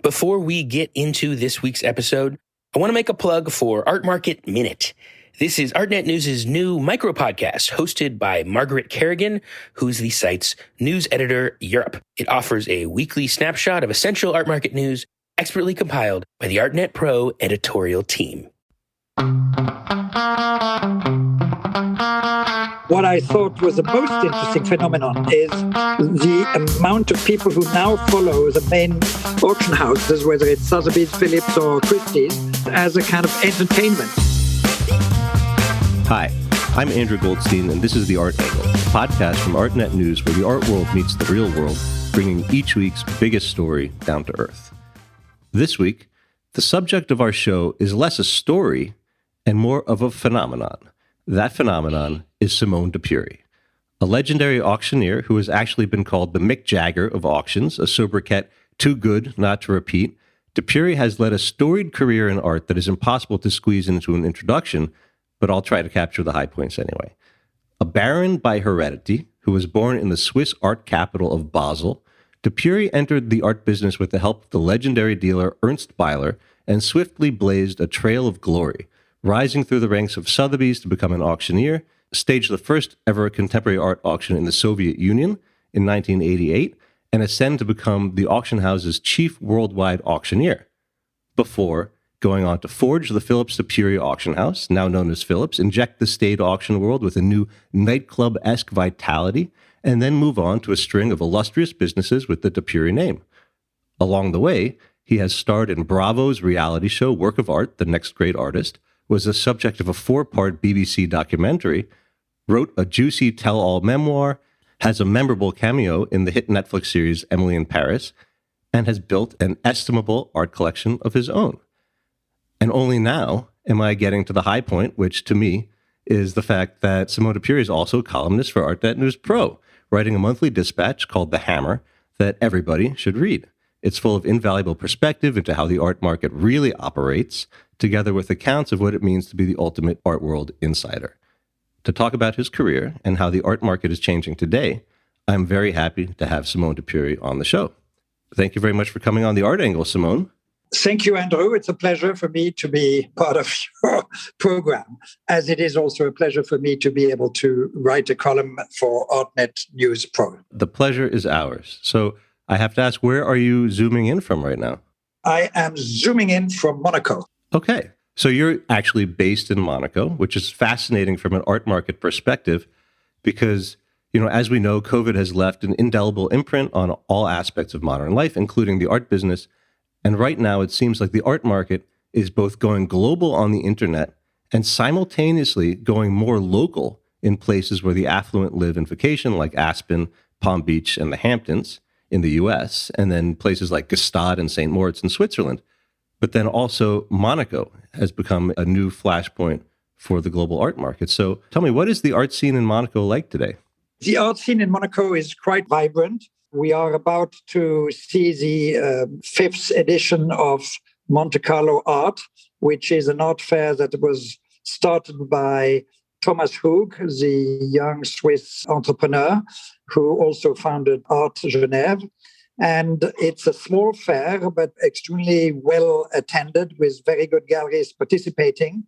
Before we get into this week's episode, I want to make a plug for Art Market Minute. This is ArtNet News' new micro-podcast hosted by Margaret Kerrigan, who's the site's news editor Europe. It offers a weekly snapshot of essential art market news, expertly compiled by the ArtNet Pro editorial team. What I thought was the most interesting phenomenon is the amount of people who now follow the main auction houses, whether it's Sotheby's, Phillips, or Christie's, as a kind of entertainment. Hi, I'm Andrew Goldstein, and this is The Art Angle, a podcast from ArtNet News where the art world meets the real world, bringing each week's biggest story down to earth. This week, the subject of our show is less a story and more of a phenomenon. That phenomenon is Simon de Pury, a legendary auctioneer who has actually been called the Mick Jagger of auctions, a sobriquet too good not to repeat. De Pury has led a storied career in art that is impossible to squeeze into an introduction, but I'll try to capture the high points anyway. A baron by heredity, who was born in the Swiss art capital of Basel, de Pury entered the art business with the help of the legendary dealer Ernst Beiler and swiftly blazed a trail of glory, rising through the ranks of Sotheby's to become an auctioneer, staged the first ever contemporary art auction in the Soviet Union in 1988, and ascend to become the auction house's chief worldwide auctioneer, before going on to forge the Phillips de Pury auction house, now known as Phillips, inject the staid auction world with a new nightclub-esque vitality, and then move on to a string of illustrious businesses with the de Pury name. Along the way, he has starred in Bravo's reality show Work of Art, The Next Great Artist, was the subject of a 4-part BBC documentary, wrote a juicy tell-all memoir, has a memorable cameo in the hit Netflix series Emily in Paris, and has built an estimable art collection of his own. And only now am I getting to the high point, which to me is the fact that Simon de Pury is also a columnist for ArtNet News Pro, writing a monthly dispatch called The Hammer that everybody should read. It's full of invaluable perspective into how the art market really operates, together with accounts of what it means to be the ultimate art world insider. To talk about his career and how the art market is changing today, I'm very happy to have Simon de Pury on the show. Thank you very much for coming on The Art Angle, Simon. Thank you, Andrew. It's a pleasure for me to be part of your program, as it is also a pleasure for me to be able to write a column for ArtNet News Pro. The pleasure is ours. So I have to ask, where are you zooming in from right now? I am zooming in from Monaco. Okay. So you're actually based in Monaco, which is fascinating from an art market perspective because, as we know, COVID has left an indelible imprint on all aspects of modern life, including the art business. And right now, it seems like the art market is both going global on the internet and simultaneously going more local in places where the affluent live and vacation, like Aspen, Palm Beach, and the Hamptons in the US, and then places like Gstaad and St. Moritz in Switzerland. But then also Monaco has become a new flashpoint for the global art market. So tell me, what is the art scene in Monaco like today? The art scene in Monaco is quite vibrant. We are about to see the 5th edition of Monte Carlo Art, which is an art fair that was started by Thomas Hug, the young Swiss entrepreneur who also founded Art Genève. And it's a small fair, but extremely well attended with very good galleries participating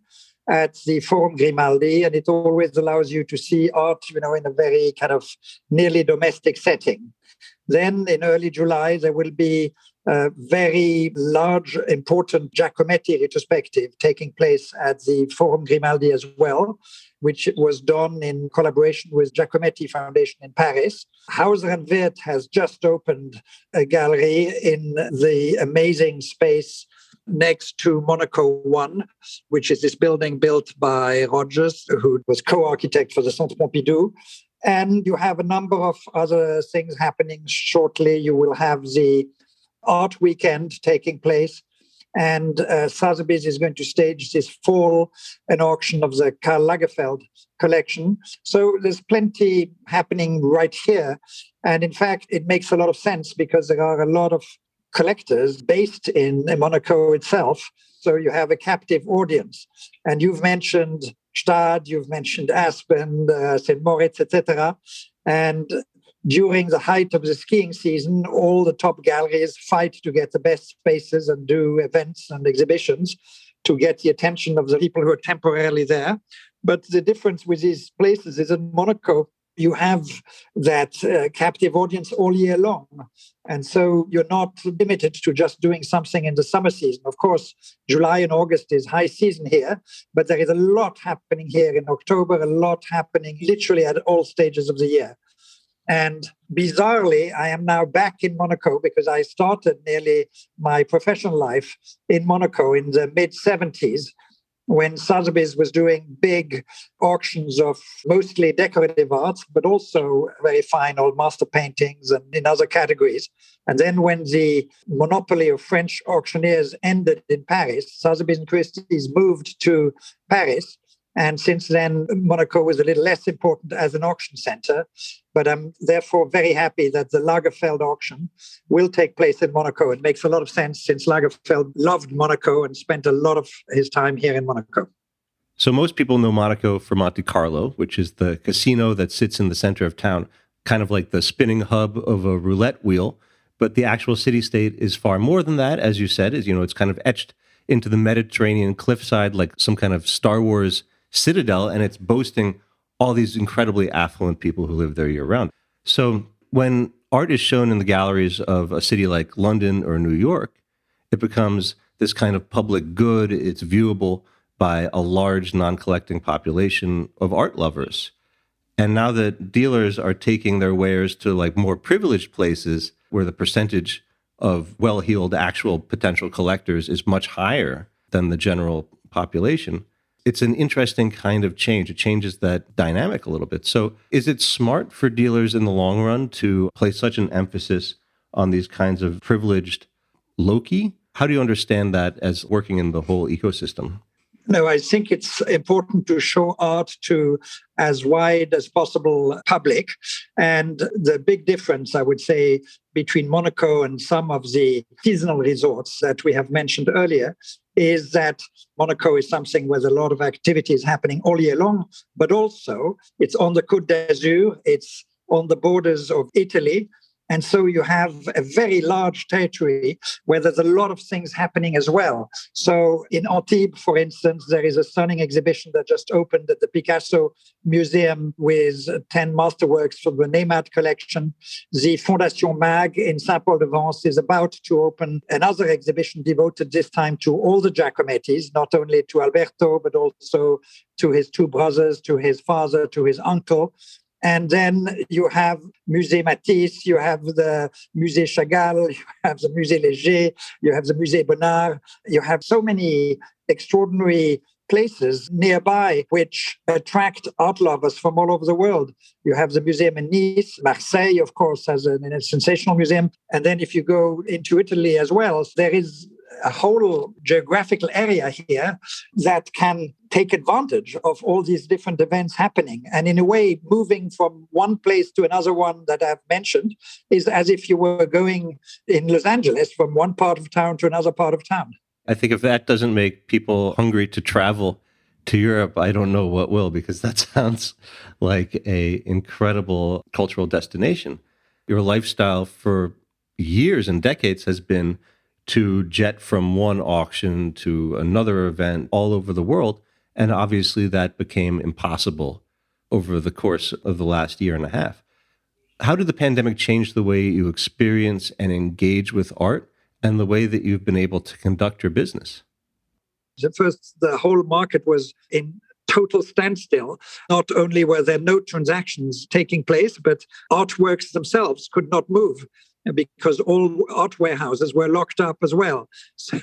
at the Forum Grimaldi. And it always allows you to see art, in a very kind of nearly domestic setting. Then in early July, there will be a very large, important Giacometti retrospective taking place at the Forum Grimaldi as well, which was done in collaboration with Giacometti Foundation in Paris. Hauser and Wirth has just opened a gallery in the amazing space next to Monaco 1, which is this building built by Rogers, who was co-architect for the Centre Pompidou. And you have a number of other things happening shortly. You will have the art weekend taking place. And Sotheby's is going to stage this fall an auction of the Karl Lagerfeld collection. So there's plenty happening right here. And in fact, it makes a lot of sense because there are a lot of collectors based in Monaco itself. So you have a captive audience. And you've mentioned Gstaad, you've mentioned Aspen, St. Moritz, etc. And during the height of the skiing season, all the top galleries fight to get the best spaces and do events and exhibitions to get the attention of the people who are temporarily there. But the difference with these places is in Monaco, you have that captive audience all year long. And so you're not limited to just doing something in the summer season. Of course, July and August is high season here, but there is a lot happening here in October, a lot happening literally at all stages of the year. And bizarrely, I am now back in Monaco because I started nearly my professional life in Monaco in the mid-70s when Sotheby's was doing big auctions of mostly decorative art, but also very fine old master paintings and in other categories. And then when the monopoly of French auctioneers ended in Paris, Sotheby's and Christie's moved to Paris. And since then, Monaco was a little less important as an auction center. But I'm therefore very happy that the Lagerfeld auction will take place in Monaco. It makes a lot of sense since Lagerfeld loved Monaco and spent a lot of his time here in Monaco. So most people know Monaco for Monte Carlo, which is the casino that sits in the center of town, kind of like the spinning hub of a roulette wheel. But the actual city-state is far more than that, as you said, it's kind of etched into the Mediterranean cliffside like some kind of Star Wars citadel, and it's boasting all these incredibly affluent people who live there year-round. So when art is shown in the galleries of a city like London or New York, it becomes this kind of public good. It's viewable by a large non-collecting population of art lovers. And now that dealers are taking their wares to like more privileged places where the percentage of well-heeled actual potential collectors is much higher than the general population, it's an interesting kind of change. It changes that dynamic a little bit. So is it smart for dealers in the long run to place such an emphasis on these kinds of privileged loci? How do you understand that as working in the whole ecosystem? No, I think it's important to show art to as wide as possible public. And the big difference, I would say, between Monaco and some of the seasonal resorts that we have mentioned earlier is that Monaco is something where a lot of activity is happening all year long, but also it's on the Côte d'Azur, it's on the borders of Italy. And so you have a very large territory where there's a lot of things happening as well. So in Antibes, for instance, there is a stunning exhibition that just opened at the Picasso Museum with 10 masterworks from the Nemat collection. The Fondation Mag in Saint-Paul-de-Vence is about to open another exhibition devoted this time to all the Giacomettis, not only to Alberto, but also to his two brothers, to his father, to his uncle. And then you have Musée Matisse, you have the Musée Chagall, you have the Musée Léger, you have the Musée Bonnard. You have so many extraordinary places nearby which attract art lovers from all over the world. You have the museum in Nice. Marseille, of course, has a sensational museum. And then if you go into Italy as well, there is a whole geographical area here that can take advantage of all these different events happening. And in a way, moving from one place to another one that I've mentioned is as if you were going in Los Angeles from one part of town to another part of town. I think if that doesn't make people hungry to travel to Europe, I don't know what will, because that sounds like an incredible cultural destination. Your lifestyle for years and decades has been to jet from one auction to another event all over the world. And obviously that became impossible over the course of the last year and a half. How did the pandemic change the way you experience and engage with art and the way that you've been able to conduct your business? At first, the whole market was in total standstill. Not only were there no transactions taking place, but artworks themselves could not move, because all art warehouses were locked up as well. So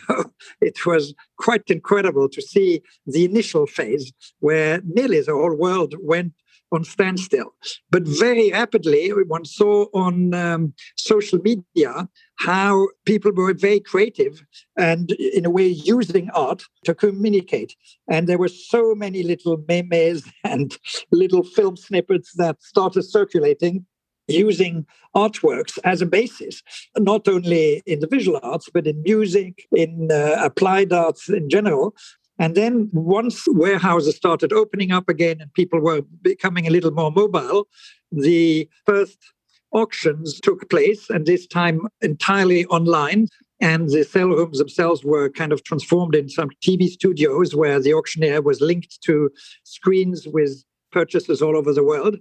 it was quite incredible to see the initial phase where nearly the whole world went on standstill. But very rapidly, one saw on social media how people were very creative and in a way using art to communicate. And there were so many little memes and little film snippets that started circulating using artworks as a basis, not only in the visual arts, but in music, in applied arts in general. And then once warehouses started opening up again and people were becoming a little more mobile, the first auctions took place, and this time entirely online. And the sale rooms themselves were kind of transformed in some TV studios where the auctioneer was linked to screens with purchasers all over the world.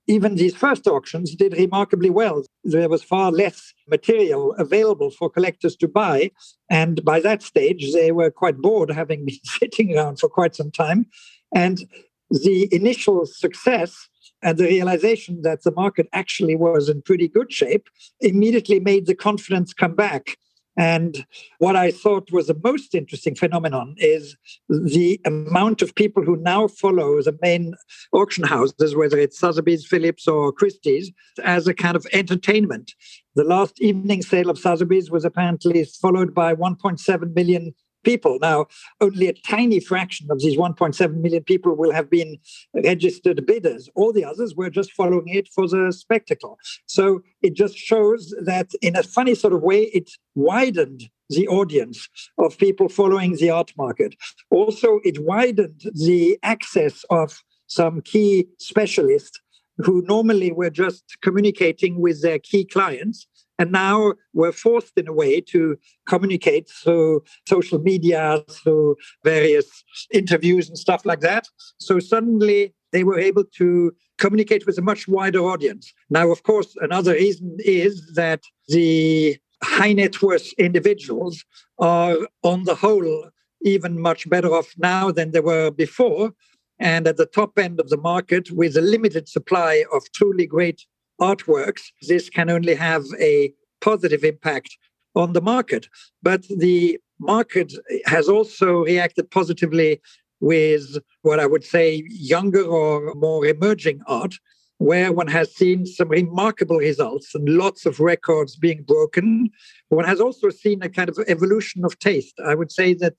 Even these first auctions did remarkably well. There was far less material available for collectors to buy. And by that stage, they were quite bored, having been sitting around for quite some time. And the initial success and the realization that the market actually was in pretty good shape immediately made the confidence come back. And what I thought was the most interesting phenomenon is the amount of people who now follow the main auction houses, whether it's Sotheby's, Phillips, or Christie's, as a kind of entertainment. The last evening sale of Sotheby's was apparently followed by 1.7 million people. Now, only a tiny fraction of these 1.7 million people will have been registered bidders. All the others were just following it for the spectacle. So it just shows that in a funny sort of way, it widened the audience of people following the art market. Also, it widened the access of some key specialists who normally were just communicating with their key clients and now were forced in a way to communicate through social media, through various interviews and stuff like that. So suddenly they were able to communicate with a much wider audience. Now, of course, another reason is that the high net worth individuals are on the whole even much better off now than they were before. And at the top end of the market, with a limited supply of truly great artworks, this can only have a positive impact on the market. But the market has also reacted positively with what I would say younger or more emerging art, where one has seen some remarkable results and lots of records being broken. One has also seen a kind of evolution of taste. I would say that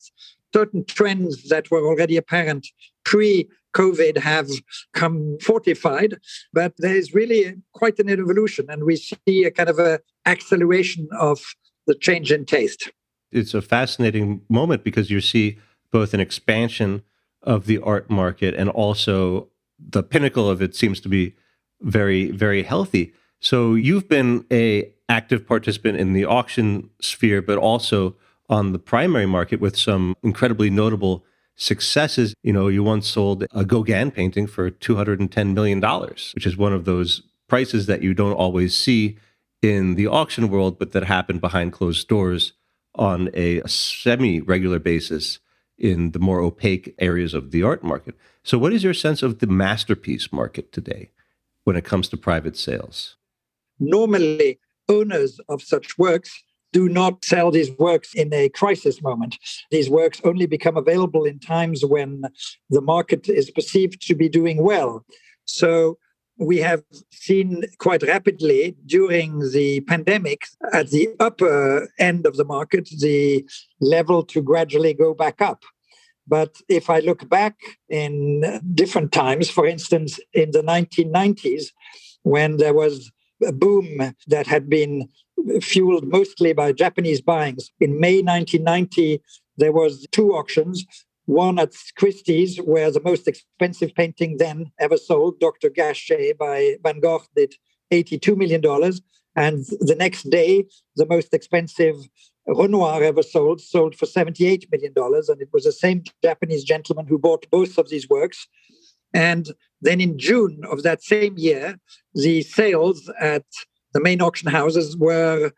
certain trends that were already apparent pre-COVID have come fortified, but there is really quite an evolution, and we see a kind of an acceleration of the change in taste. It's a fascinating moment because you see both an expansion of the art market and also the pinnacle of it seems to be very, very healthy. So you've been an active participant in the auction sphere, but also on the primary market with some incredibly notable successes. You know, you once sold a Gauguin painting for $210 million, which is one of those prices that you don't always see in the auction world, but that happen behind closed doors on a semi-regular basis in the more opaque areas of the art market. So what is your sense of the masterpiece market today when it comes to private sales? Normally, owners of such works do not sell these works in a crisis moment. These works only become available in times when the market is perceived to be doing well. So we have seen quite rapidly during the pandemic at the upper end of the market, the level to gradually go back up. But if I look back in different times, for instance, in the 1990s, when there was a boom that had been fueled mostly by Japanese buyings. In May 1990, there was 2 auctions, one at Christie's, where the most expensive painting then ever sold, Dr. Gachet by Van Gogh, did $82 million. And the next day, the most expensive Renoir ever sold for $78 million. And it was the same Japanese gentleman who bought both of these works. And then in June of that same year, the sales at the main auction houses were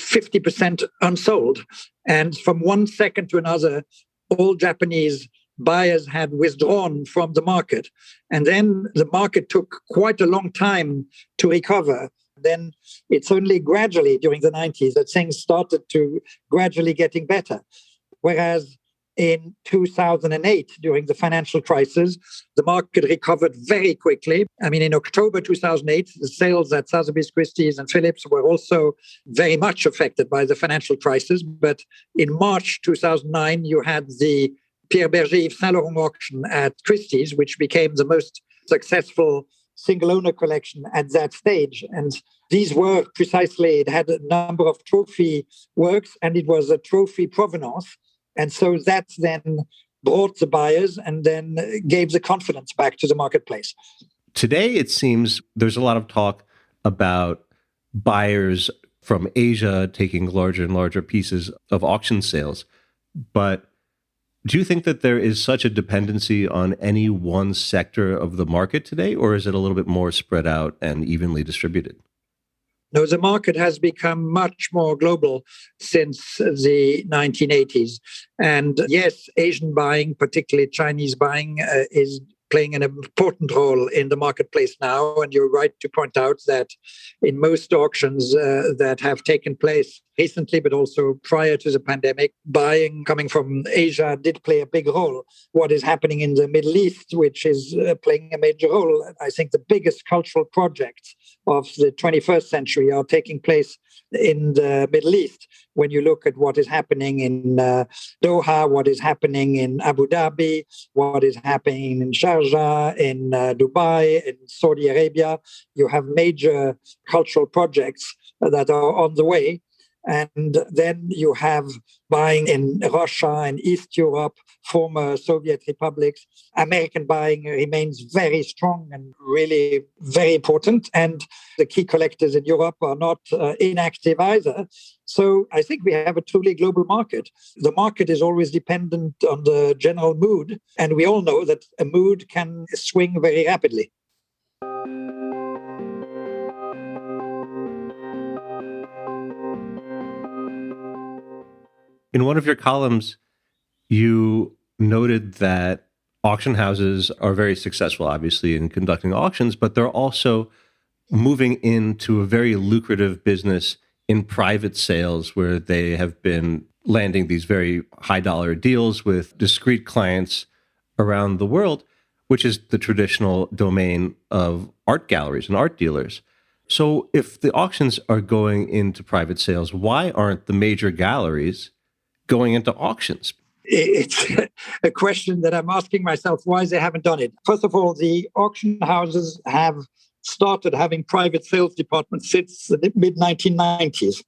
50% unsold. And from one second to another, all Japanese buyers had withdrawn from the market. And then the market took quite a long time to recover. Then it's only gradually during the 90s that things started to gradually getting better. Whereas in 2008, during the financial crisis, the market recovered very quickly. I mean, in October 2008, the sales at Sotheby's, Christie's, and Phillips were also very much affected by the financial crisis. But in March 2009, you had the Pierre Berger Yves Saint Laurent auction at Christie's, which became the most successful single-owner collection at that stage. And these were precisely, it had a number of trophy works, and it was a trophy provenance. And so that then brought the buyers and then gave the confidence back to the marketplace. Today, it seems there's a lot of talk about buyers from Asia taking larger and larger pieces of auction sales. But do you think that there is such a dependency on any one sector of the market today, or is it a little bit more spread out and evenly distributed? No, the market has become much more global since the 1980s. And yes, Asian buying, particularly Chinese buying, is playing an important role in the marketplace now. And you're right to point out that in most auctions that have taken place recently, but also prior to the pandemic, buying coming from Asia did play a big role. What is happening in the Middle East, which is playing a major role, I think the biggest cultural projects of the 21st century are taking place in the Middle East. When you look at what is happening in Doha, what is happening in Abu Dhabi, what is happening in Sharjah, in Dubai, in Saudi Arabia, you have major cultural projects that are on the way. And then you have buying in Russia and East Europe, former Soviet republics. American buying remains very strong and really very important. And the key collectors in Europe are not inactive either. So I think we have a truly global market. The market is always dependent on the general mood. And we all know that a mood can swing very rapidly. In one of your columns, you noted that auction houses are very successful, obviously, in conducting auctions, but they're also moving into a very lucrative business in private sales where they have been landing these very high dollar deals with discrete clients around the world, which is the traditional domain of art galleries and art dealers. So if the auctions are going into private sales, why aren't the major galleries going into auctions? It's a question that I'm asking myself why they haven't done it. First of all, the auction houses have started having private sales departments since the mid-1990s.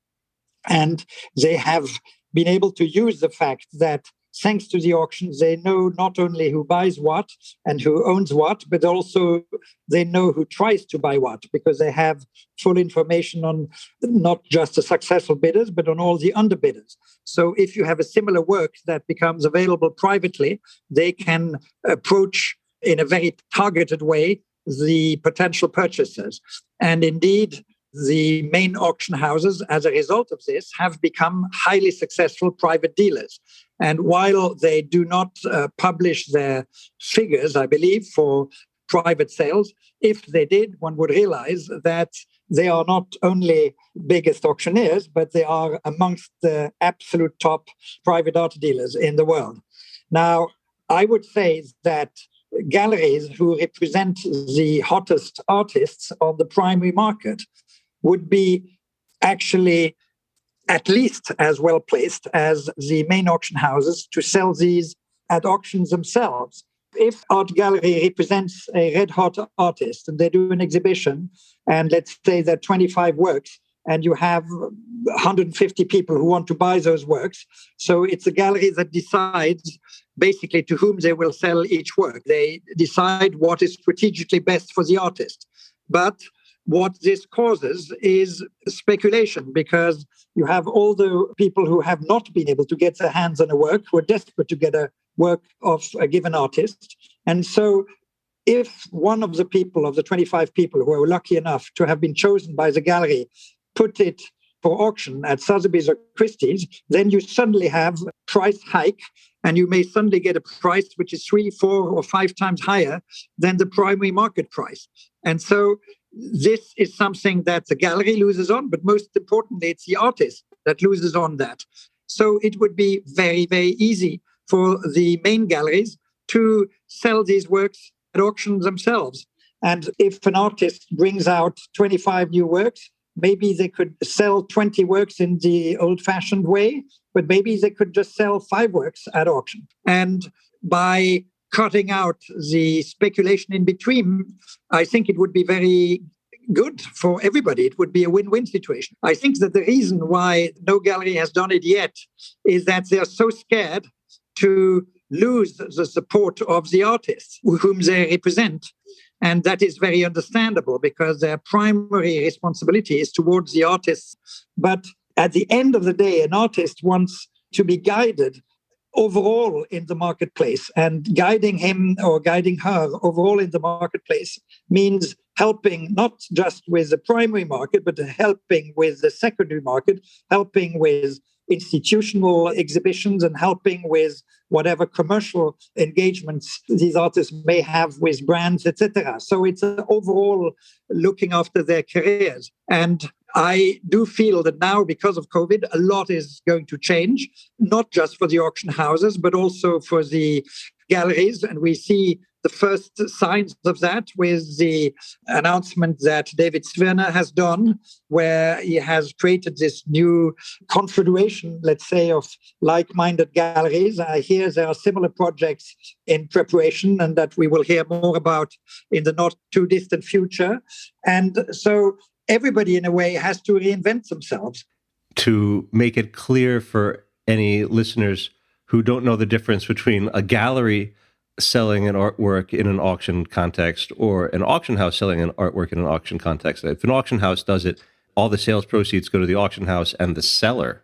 And they have been able to use the fact that thanks to the auctions, they know not only who buys what and who owns what, but also they know who tries to buy what, because they have full information on not just the successful bidders, but on all the underbidders. So if you have a similar work that becomes available privately, they can approach in a very targeted way the potential purchasers. And indeed, the main auction houses, as a result of this, have become highly successful private dealers. And while they do not publish their figures, I believe, for private sales, if they did, one would realize that they are not only biggest auctioneers, but they are amongst the absolute top private art dealers in the world. Now, I would say that galleries who represent the hottest artists on the primary market would be actually at least as well placed as the main auction houses to sell these at auctions themselves. If art gallery represents a red hot artist and they do an exhibition, and let's say there are 25 works, and you have 150 people who want to buy those works, so it's a gallery that decides basically to whom they will sell each work. They decide what is strategically best for the artist. But what this causes is speculation, because you have all the people who have not been able to get their hands on a work, who are desperate to get a work of a given artist. And so if one of the people, of the 25 people who are lucky enough to have been chosen by the gallery, put it for auction at Sotheby's or Christie's, then you suddenly have a price hike, and you may suddenly get a price which is 3, 4, or 5 times higher than the primary market price. And so this is something that the gallery loses on, but most importantly, it's the artist that loses on that. So it would be very, very easy for the main galleries to sell these works at auctions themselves. And if an artist brings out 25 new works, maybe they could sell 20 works in the old-fashioned way, but maybe they could just sell 5 works at auction. And by cutting out the speculation in between, I think it would be very good for everybody. It would be a win-win situation. I think that the reason why no gallery has done it yet is that they are so scared to lose the support of the artists whom they represent, And that is very understandable because their primary responsibility is towards the artists. But at the end of the day, an artist wants to be guided overall in the marketplace, and guiding him or guiding her overall in the marketplace means helping not just with the primary market, but helping with the secondary market, helping with institutional exhibitions, and helping with whatever commercial engagements these artists may have with brands, etc. So it's overall looking after their careers. And I do feel that now, because of COVID, a lot is going to change, not just for the auction houses, but also for the galleries. And we see the first signs of that with the announcement that David Sverner has done, where he has created this new confederation, let's say, of like-minded galleries. I hear there are similar projects in preparation and that we will hear more about in the not too distant future. And so everybody, in a way, has to reinvent themselves. To make it clear for any listeners who don't know the difference between a gallery selling an artwork in an auction context or an auction house selling an artwork in an auction context. If an auction house does it, all the sales proceeds go to the auction house and the seller.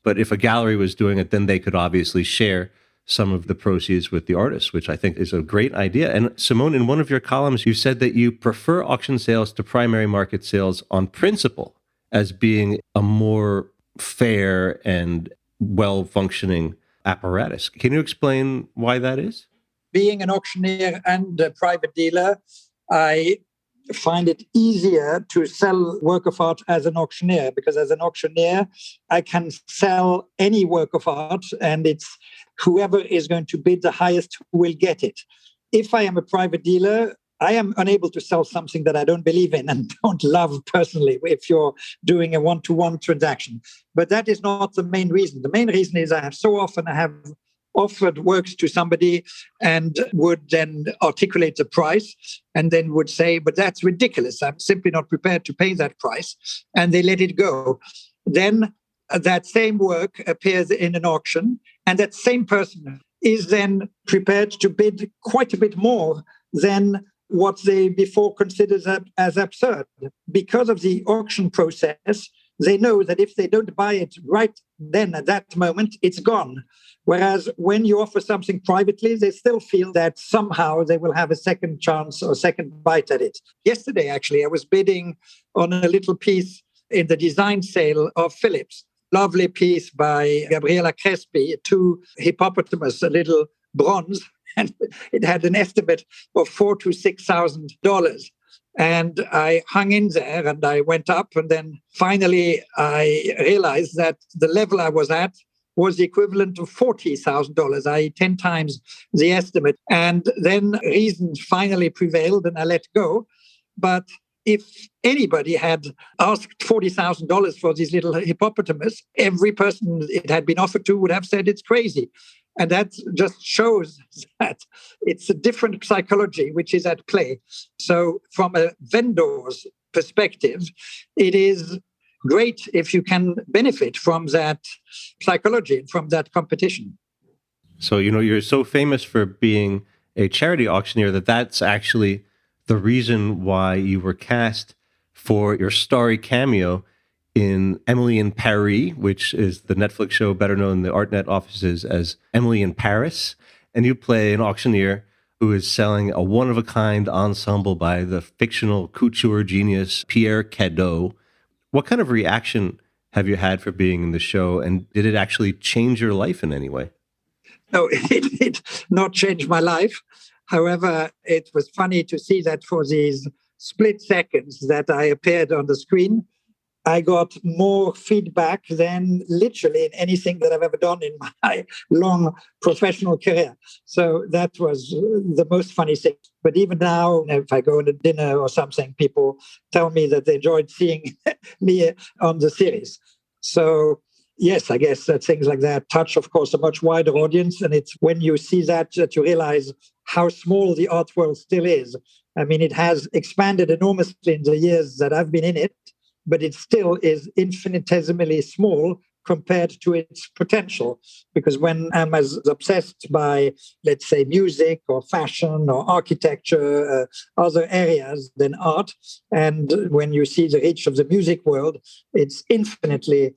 But if a gallery was doing it, then they could obviously share some of the proceeds with the artist, which I think is a great idea. And Simone, in one of your columns, you said that you prefer auction sales to primary market sales on principle as being a more fair and well-functioning apparatus. Can you explain why that is? Being an auctioneer and a private dealer, I find it easier to sell work of art as an auctioneer, because as an auctioneer, I can sell any work of art and it's whoever is going to bid the highest who will get it. If I am a private dealer, I am unable to sell something that I don't believe in and don't love personally if you're doing a one-to-one transaction. But that is not the main reason. The main reason is I have offered works to somebody and would then articulate the price and then would say, but that's ridiculous. I'm simply not prepared to pay that price. And they let it go. Then that same work appears in an auction, and that same person is then prepared to bid quite a bit more than what they before considered as absurd. Because of the auction process, they know that if they don't buy it right then at that moment, it's gone. Whereas when you offer something privately, they still feel that somehow they will have a second chance or second bite at it. Yesterday, actually, I was bidding on a little piece in the design sale of Philips. Lovely piece by Gabriela Crespi, 2 hippopotamus, a little bronze, and it had an estimate of $4,000 to $6,000. And I hung in there and I went up, and then finally I realized that the level I was at was the equivalent of $40,000, i.e. 10 times the estimate. And then reason finally prevailed and I let go. But if anybody had asked $40,000 for this little hippopotamus, every person it had been offered to would have said it's crazy. And that just shows that it's a different psychology which is at play. So from a vendor's perspective, it is great if you can benefit from that psychology, from that competition. So, you're so famous for being a charity auctioneer that's actually the reason why you were cast for your starry cameo in Emily in Paris, which is the Netflix show better known in the ArtNet offices as Emily in Paris. And you play an auctioneer who is selling a one-of-a-kind ensemble by the fictional couture genius Pierre Cadieux. What kind of reaction have you had for being in the show, and did it actually change your life in any way? No, it did not change my life. However, it was funny to see that for these split seconds that I appeared on the screen, I got more feedback than literally in anything that I've ever done in my long professional career. So that was the most funny thing. But even now, if I go to dinner or something, people tell me that they enjoyed seeing me on the series. So yes, I guess that things like that touch, of course, a much wider audience. And it's when you see that you realize how small the art world still is. I mean, it has expanded enormously in the years that I've been in it, but it still is infinitesimally small compared to its potential. Because when I'm as obsessed by, let's say, music or fashion or architecture, other areas than art, and when you see the reach of the music world, it's infinitely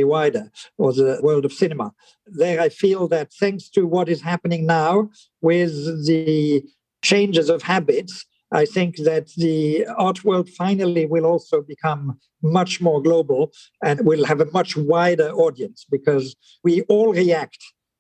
wider, or the world of cinema. There I feel that thanks to what is happening now with the changes of habits, I think that the art world finally will also become much more global and will have a much wider audience, because we all react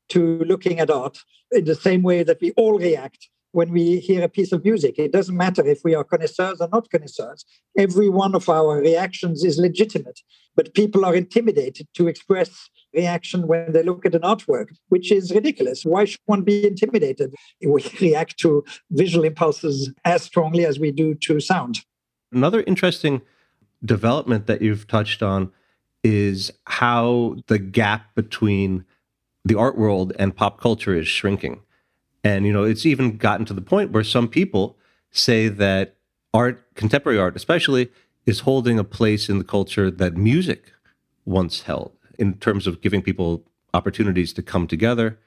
to looking at art in the same way that we all react when we hear a piece of music. It doesn't matter if we are connoisseurs or not connoisseurs. Every one of our reactions is legitimate, but people are intimidated to express reaction when they look at an artwork, which is ridiculous. Why should one be intimidated? We react to visual impulses as strongly as we do to sound. Another interesting development that you've touched on is how the gap between the art world and pop culture is shrinking. And, it's even gotten to the point where some people say that art, contemporary art especially, is holding a place in the culture that music once held, in terms of giving people opportunities to come together.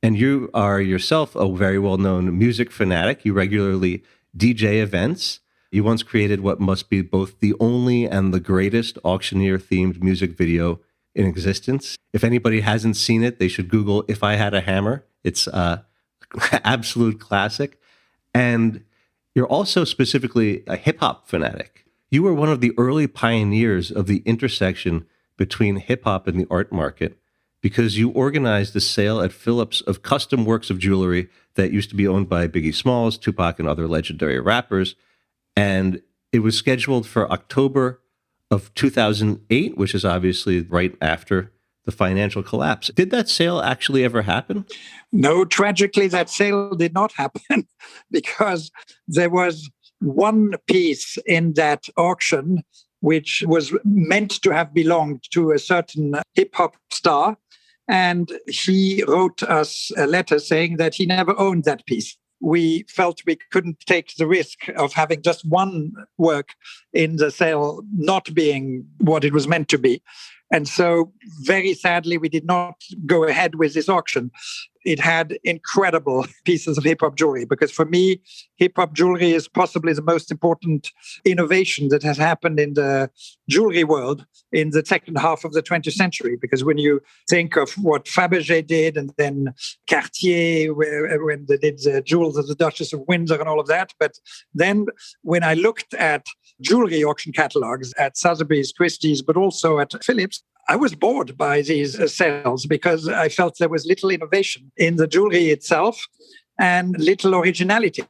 And you are yourself a very well-known music fanatic. You regularly DJ events. You once created what must be both the only and the greatest Auctioneer-themed music video in existence. If anybody hasn't seen it, they should Google "If I Had a Hammer." It's absolute classic. And you're also specifically a hip-hop fanatic. You were one of the early pioneers of the intersection between hip-hop and the art market, because you organized the sale at Phillips of custom works of jewelry that used to be owned by Biggie Smalls, Tupac, and other legendary rappers. And it was scheduled for October of 2008, which is obviously right after the financial collapse. Did that sale actually ever happen? No, tragically, that sale did not happen because there was one piece in that auction which was meant to have belonged to a certain hip-hop star. And he wrote us a letter saying that he never owned that piece. We felt we couldn't take the risk of having just one work in the sale not being what it was meant to be. And so, very sadly, we did not go ahead with this auction. It had incredible pieces of hip-hop jewelry, because for me, hip-hop jewelry is possibly the most important innovation that has happened in the jewelry world in the second half of the 20th century. Because when you think of what Fabergé did, and then Cartier, when they did the jewels of the Duchess of Windsor and all of that. But then when I looked at jewelry auction catalogs at Sotheby's, Christie's, but also at Phillips, I was bored by these sales, because I felt there was little innovation in the jewelry itself and little originality.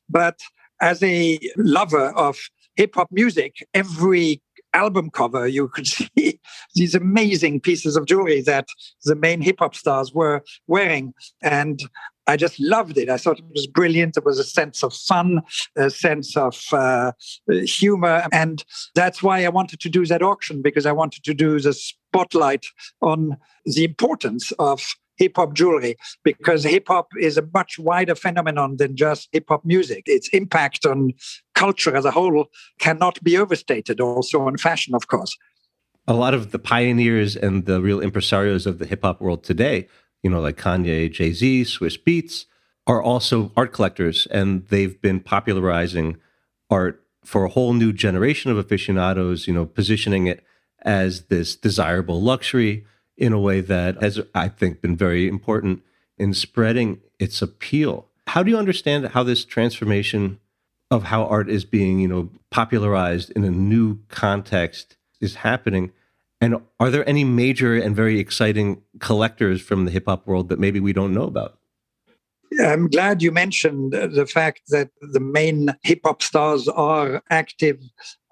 But as a lover of hip-hop music, every album cover, you could see these amazing pieces of jewelry that the main hip-hop stars were wearing. And I just loved it. I thought it was brilliant. There was a sense of fun, a sense of humor. And that's why I wanted to do that auction, because I wanted to do the spotlight on the importance of hip-hop jewelry, because hip-hop is a much wider phenomenon than just hip-hop music. Its impact on culture as a whole cannot be overstated, also on fashion, of course. A lot of the pioneers and the real impresarios of the hip-hop world today, like Kanye, Jay-Z, Swiss Beats, are also art collectors, and they've been popularizing art for a whole new generation of aficionados, positioning it as this desirable luxury in a way that has, I think, been very important in spreading its appeal. How do you understand how this transformation of how art is being, popularized in a new context is happening? And are there any major and very exciting collectors from the hip-hop world that maybe we don't know about? I'm glad you mentioned the fact that the main hip-hop stars are active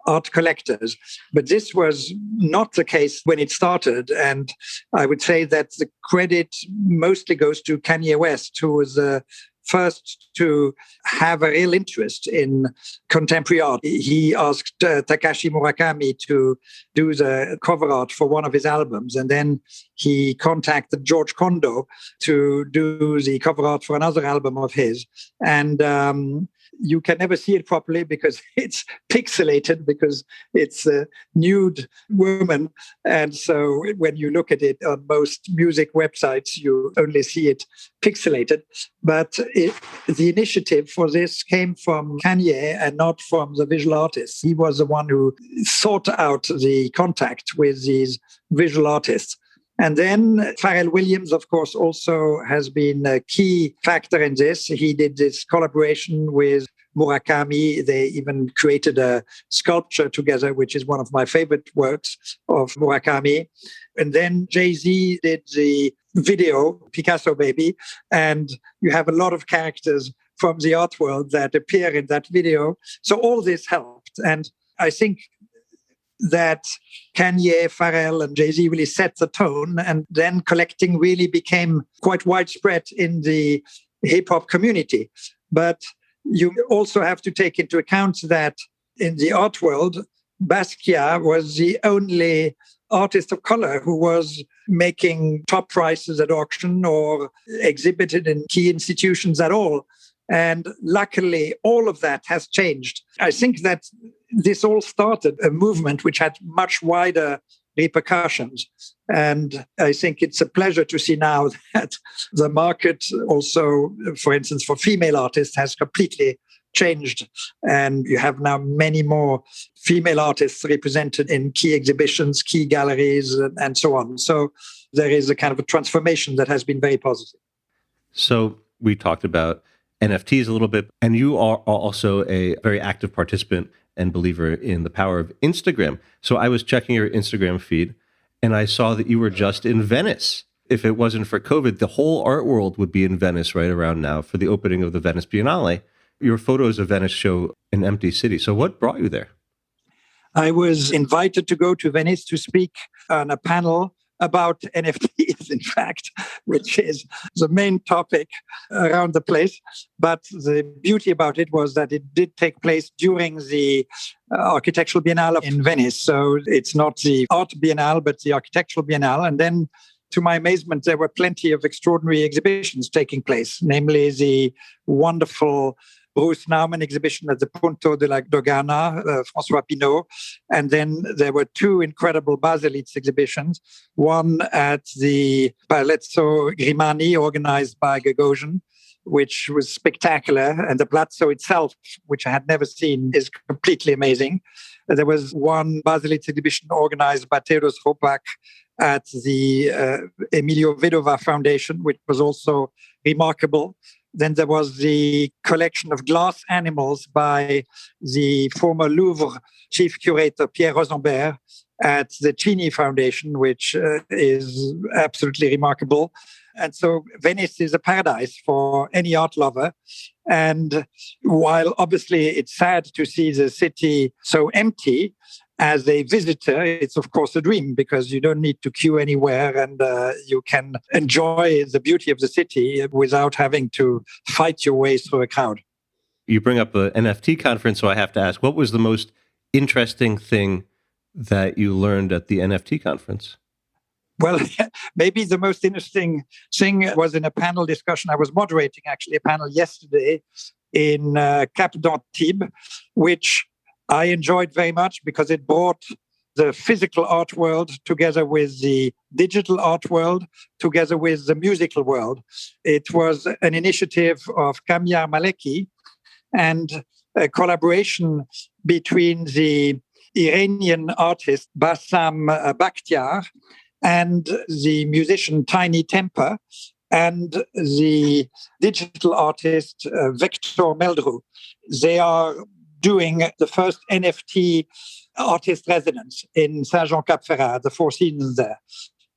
art collectors. But this was not the case when it started. And I would say that the credit mostly goes to Kanye West, who was the first to have a real interest in contemporary art. He asked Takashi Murakami to do the cover art for one of his albums. And then he contacted George Kondo to do the cover art for another album of his. And you can never see it properly because it's pixelated, because it's a nude woman. And so when you look at it on most music websites, you only see it pixelated. But the initiative for this came from Kanye and not from the visual artist. He was the one who sought out the contact with these visual artists. And then Pharrell Williams, of course, also has been a key factor in this. He did this collaboration with Murakami. They even created a sculpture together, which is one of my favorite works of Murakami. And then Jay-Z did the video, Picasso Baby, and you have a lot of characters from the art world that appear in that video. So all this helped. And I think that Kanye, Pharrell, and Jay-Z really set the tone, and then collecting really became quite widespread in the hip-hop community. But you also have to take into account that in the art world, Basquiat was the only artist of color who was making top prices at auction or exhibited in key institutions at all. And luckily, all of that has changed. I think that this all started a movement which had much wider repercussions. And I think it's a pleasure to see now that the market also, for instance, for female artists has completely changed. And you have now many more female artists represented in key exhibitions, key galleries, and so on. So there is a kind of a transformation that has been very positive. So we talked about NFTs a little bit, and you are also a very active participant and believer in the power of Instagram. So I was checking your Instagram feed, and I saw that you were just in Venice. If it wasn't for COVID, the whole art world would be in Venice right around now for the opening of the Venice Biennale. Your photos of Venice show an empty city. So what brought you there? I was invited to go to Venice to speak on a panel about NFTs, in fact, which is the main topic around the place. But the beauty about it was that it did take place during the Architectural Biennale in Venice. So it's not the Art Biennale, but the Architectural Biennale. And then, to my amazement, there were plenty of extraordinary exhibitions taking place, namely the wonderful Bruce Nauman exhibition at the Punto de la Dogana, François Pinault. And then there were two incredible Baselites exhibitions, one at the Palazzo Grimani, organized by Gagosian, which was spectacular. And the Palazzo itself, which I had never seen, is completely amazing. There was one Baselites exhibition organized by Theodor Ropak at the Emilio Vedova Foundation, which was also remarkable. Then there was the collection of glass animals by the former Louvre chief curator Pierre Rosenberg at the Cini Foundation, which is absolutely remarkable. And so Venice is a paradise for any art lover. And while obviously it's sad to see the city so empty, as a visitor, it's of course a dream because you don't need to queue anywhere and you can enjoy the beauty of the city without having to fight your way through a crowd. You bring up the NFT conference, so I have to ask, what was the most interesting thing that you learned at the NFT conference? Well, maybe the most interesting thing was in a panel discussion. I was moderating actually a panel yesterday in Cap d'Antibes, which I enjoyed very much because it brought the physical art world together with the digital art world, together with the musical world. It was an initiative of Kamyar Maleki and a collaboration between the Iranian artist Bassam Bakhtiar and the musician Tiny Temper and the digital artist Vector Meldrew. They are doing the first NFT artist residence in Saint-Jean-Cap-Ferrat, the Four Seasons there.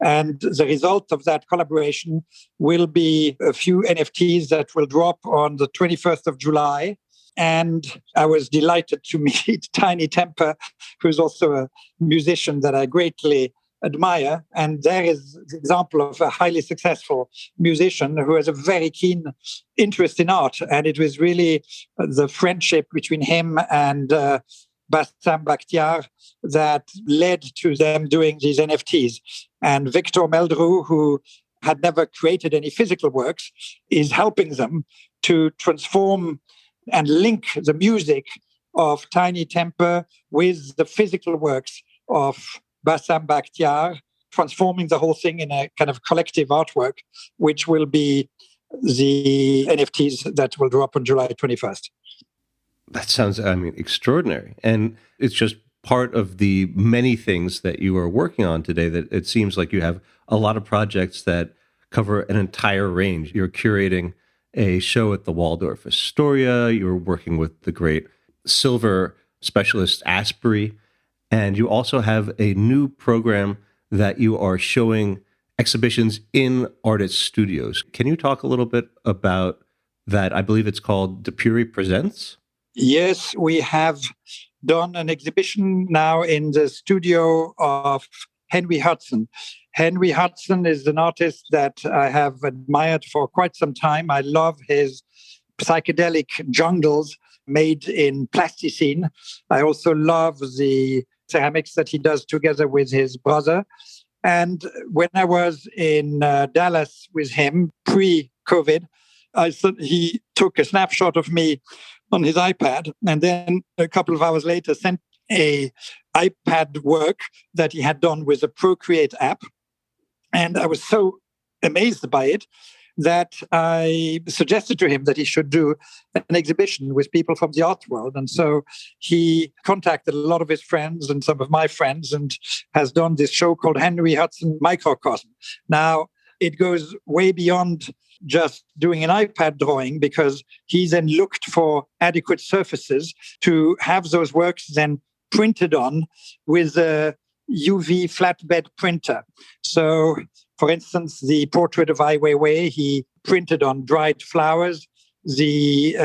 And the result of that collaboration will be a few NFTs that will drop on the 21st of July. And I was delighted to meet Tiny Temper, who's also a musician that I greatly admire. And there is the example of a highly successful musician who has a very keen interest in art. And it was really the friendship between him and Bassam Bakhtiar that led to them doing these NFTs. And Victor Meldrew, who had never created any physical works, is helping them to transform and link the music of Tiny Temper with the physical works of Bassam Bakhtiar, transforming the whole thing in a kind of collective artwork, which will be the NFTs that will drop on July 21st. That sounds, extraordinary. And it's just part of the many things that you are working on today that it seems like you have a lot of projects that cover an entire range. You're curating a show at the Waldorf Astoria. You're working with the great silver specialist Asprey. And you also have a new program that you are showing exhibitions in artist studios. Can you talk a little bit about that? I believe it's called De Pury Presents. Yes, we have done an exhibition now in the studio of Henry Hudson. Henry Hudson is an artist that I have admired for quite some time. I love his psychedelic jungles made in plasticine. I also love the ceramics that he does together with his brother. And when I was in Dallas with him pre-COVID, he took a snapshot of me on his iPad, and then a couple of hours later sent a iPad work that he had done with a Procreate app. And I was so amazed by it that I suggested to him that he should do an exhibition with people from the art world. And so he contacted a lot of his friends and some of my friends and has done this show called Henry Hudson Microcosm. Now, it goes way beyond just doing an iPad drawing, because he then looked for adequate surfaces to have those works then printed on with a UV flatbed printer. So, for instance, the portrait of Ai Weiwei, he printed on dried flowers. The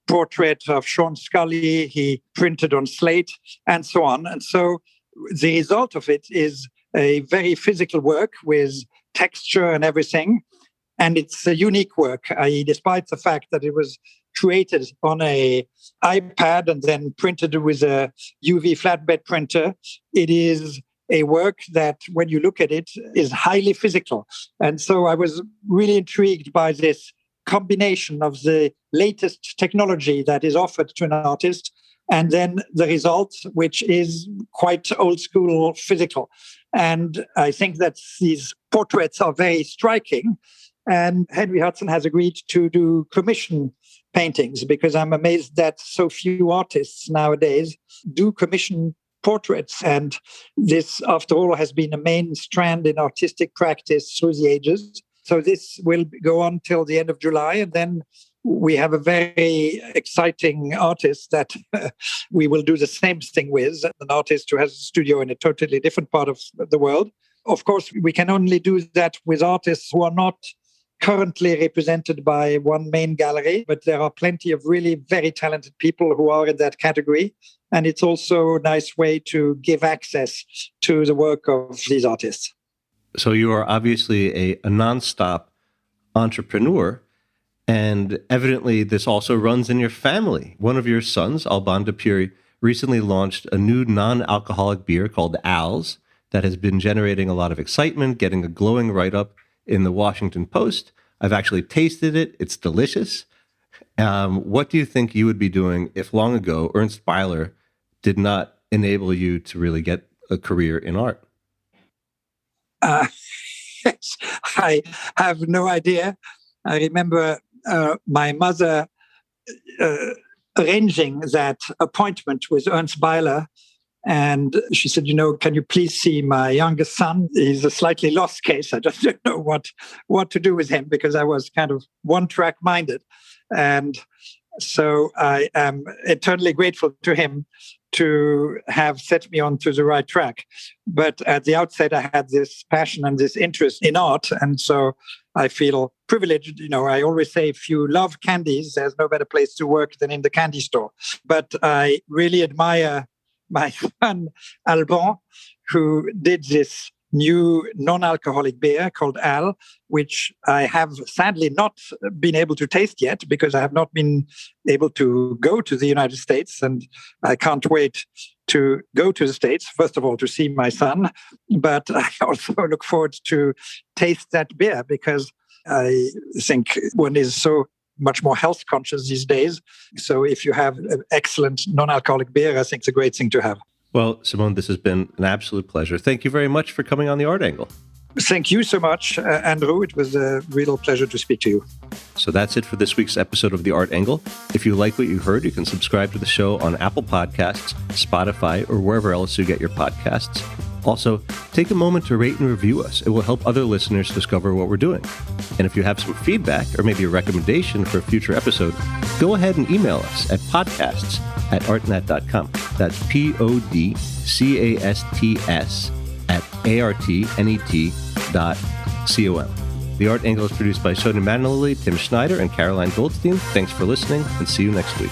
portrait of Sean Scully, he printed on slate, and so on. And so the result of it is a very physical work with texture and everything. And it's a unique work, despite the fact that it was created on a iPad and then printed with a UV flatbed printer. It is a work that, when you look at it, is highly physical. And so I was really intrigued by this combination of the latest technology that is offered to an artist and then the result, which is quite old school physical. And I think that these portraits are very striking. And Henry Hudson has agreed to do commission paintings, because I'm amazed that so few artists nowadays do commission portraits. And this, after all, has been a main strand in artistic practice through the ages. So this will go on till the end of July. And then we have a very exciting artist that we will do the same thing with, an artist who has a studio in a totally different part of the world. Of course, we can only do that with artists who are not currently represented by one main gallery, but there are plenty of really very talented people who are in that category. And it's also a nice way to give access to the work of these artists. So you are obviously a nonstop entrepreneur, and evidently this also runs in your family. One of your sons, Alban de Pury, recently launched a new non-alcoholic beer called Al's that has been generating a lot of excitement, getting a glowing write-up in the Washington Post. I've actually tasted it. It's delicious. What do you think you would be doing if long ago Ernst Beiler did not enable you to really get a career in art? Yes, I have no idea. I remember my mother arranging that appointment with Ernst Beiler. And she said, can you please see my youngest son? He's a slightly lost case. I just don't know what to do with him, because I was kind of one-track minded. And so I am eternally grateful to him to have set me onto the right track. But at the outset, I had this passion and this interest in art. And so I feel privileged. I always say, if you love candies, there's no better place to work than in the candy store. But I really admire my son, Alban, who did this new non-alcoholic beer called Al, which I have sadly not been able to taste yet, because I have not been able to go to the United States. And I can't wait to go to the States, first of all, to see my son. But I also look forward to taste that beer, because I think one is so much more health conscious these days. So if you have an excellent non-alcoholic beer, I think it's a great thing to have. Well, Simon, this has been an absolute pleasure. Thank you very much for coming on The Art Angle. Thank you so much, Andrew. It was a real pleasure to speak to you. So that's it for this week's episode of The Art Angle. If you like what you heard, you can subscribe to the show on Apple Podcasts, Spotify, or wherever else you get your podcasts. Also, take a moment to rate and review us. It will help other listeners discover what we're doing. And if you have some feedback or maybe a recommendation for a future episode, go ahead and email us at podcasts@artnet.com. That's podcasts@artnet.com. The Art Angle is produced by Sonia Manley, Tim Schneider, and Caroline Goldstein. Thanks for listening, and see you next week.